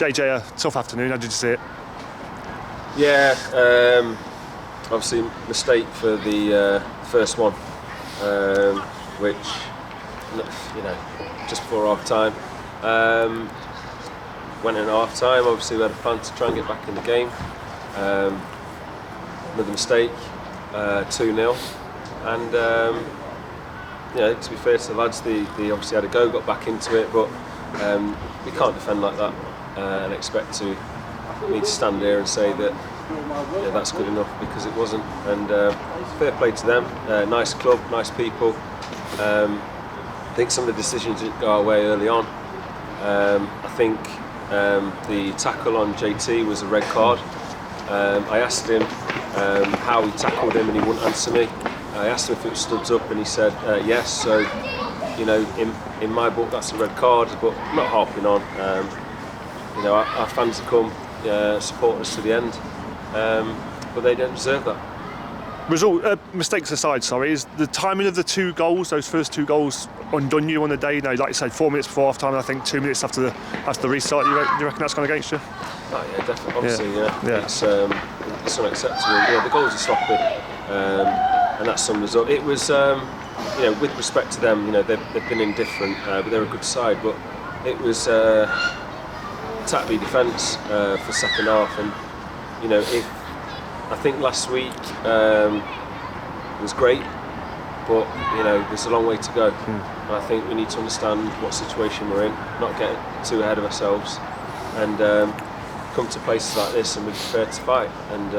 JJ, a tough afternoon. How did you see it? Yeah, obviously mistake for the first one, which, just before half time. Went in half time. Obviously, we had a plan to try and get back in the game. Another mistake, 2-0, and to be fair to the lads, they obviously had a go, got back into it, but we can't defend like that and expect me to stand here and say that that's good enough, because it wasn't. And fair play to them. Nice club, nice people. I think some of the decisions didn't go our way early on. I think the tackle on JT was a red card. I asked him how he tackled him, and he wouldn't answer me. I asked him if it was studs up, and he said yes. So, in my book, that's a red card, but I'm not harping on. Our fans have come, support us to the end, but they don't deserve that. Mistakes aside, is the timing of the two goals, those first two goals, undone you on the day? Like you said, 4 minutes before half time, and I think 2 minutes after the restart. You reckon that's gone against you? Oh yeah, definitely. Obviously, yeah. It's unacceptable. The goals are sloppy, and that summed us up. It was, with respect to them, they've been indifferent, but they're a good side. But it was attack v defence for second half, and I think last week was great, but there's a long way to go. And I think we need to understand what situation we're in, not get too ahead of ourselves, and come to places like this and be prepared to fight. And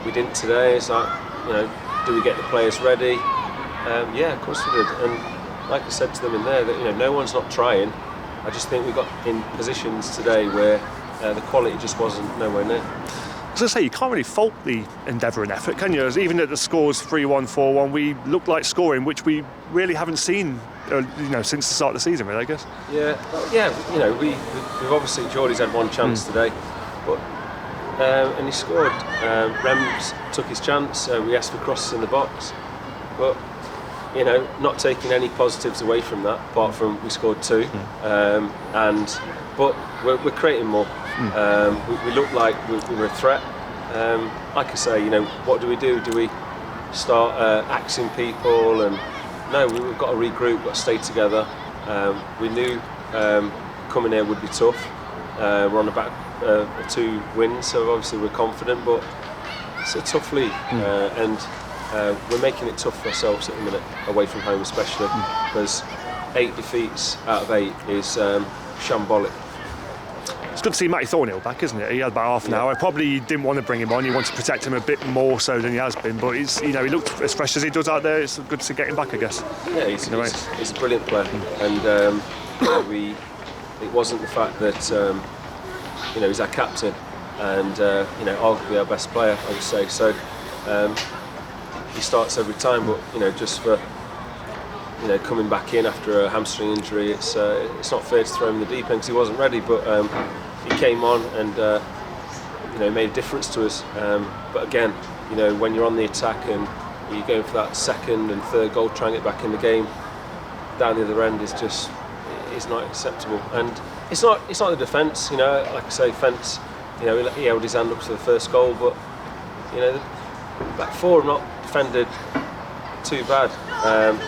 we didn't today. It's like, do we get the players ready? Yeah, of course we did. And like I said to them in there, that no one's not trying. I just think we got in positions today where the quality just wasn't nowhere near. As I say, you can't really fault the endeavour and effort, can you? Even at the scores 3-1, 4-1, we looked like scoring, which we really haven't seen, since the start of the season, really, I guess. We've obviously, Geordie's had one chance today, but and he scored. Rems took his chance. We asked for crosses in the box, but not taking any positives away from that, apart from we scored two, but we're creating more. We look like we were a threat. Like I say, what do? Do we start axing people? And no, we've got to regroup, we've got to stay together. We knew coming here would be tough. We're on the back of 2 wins, so obviously we're confident, but it's a tough league, and we're making it tough for ourselves at the minute, away from home especially, because 8 defeats out of 8 is shambolic. It's good to see Matty Thornhill back, isn't it? He had about half an hour. Probably didn't want to bring him on. You want to protect him a bit more so than he has been. But he's, he looked as fresh as he does out there. It's good to get him back, I guess. Yeah, he's a brilliant player, and it wasn't the fact that he's our captain and arguably our best player, I would say. So he starts every time, but just for coming back in after a hamstring injury, it's not fair to throw him in the deep end because he wasn't ready. But he came on and made a difference to us. But again, when you're on the attack and you're going for that second and third goal, trying to get back in the game, down the other end is not acceptable. And it's not the defence. Like I say, Fence. He held his hand up to the first goal, but the back four have not defended too bad.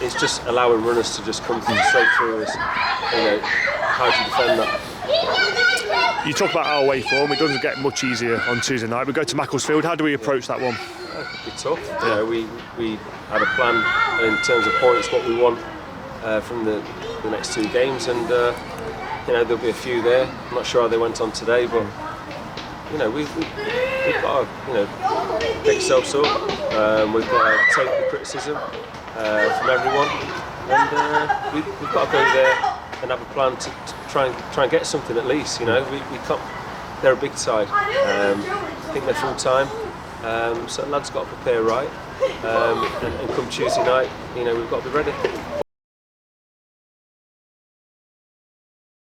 It's just allowing runners to just come straight through us. How do you defend that? You talk about our away form. It doesn't get much easier on Tuesday night. We go to Macclesfield. How do we approach that one? It could be tough. We had a plan in terms of points, what we want from the next 2 games, and there'll be a few there. I'm not sure how they went on today, but we've got to pick ourselves up. We've got to take the criticism from everyone, and we've got to go there and have a plan to try and get something at least. We can't. They're a big side. I think they're full time, so the lads got to prepare right, and come Tuesday night, we've got to be ready.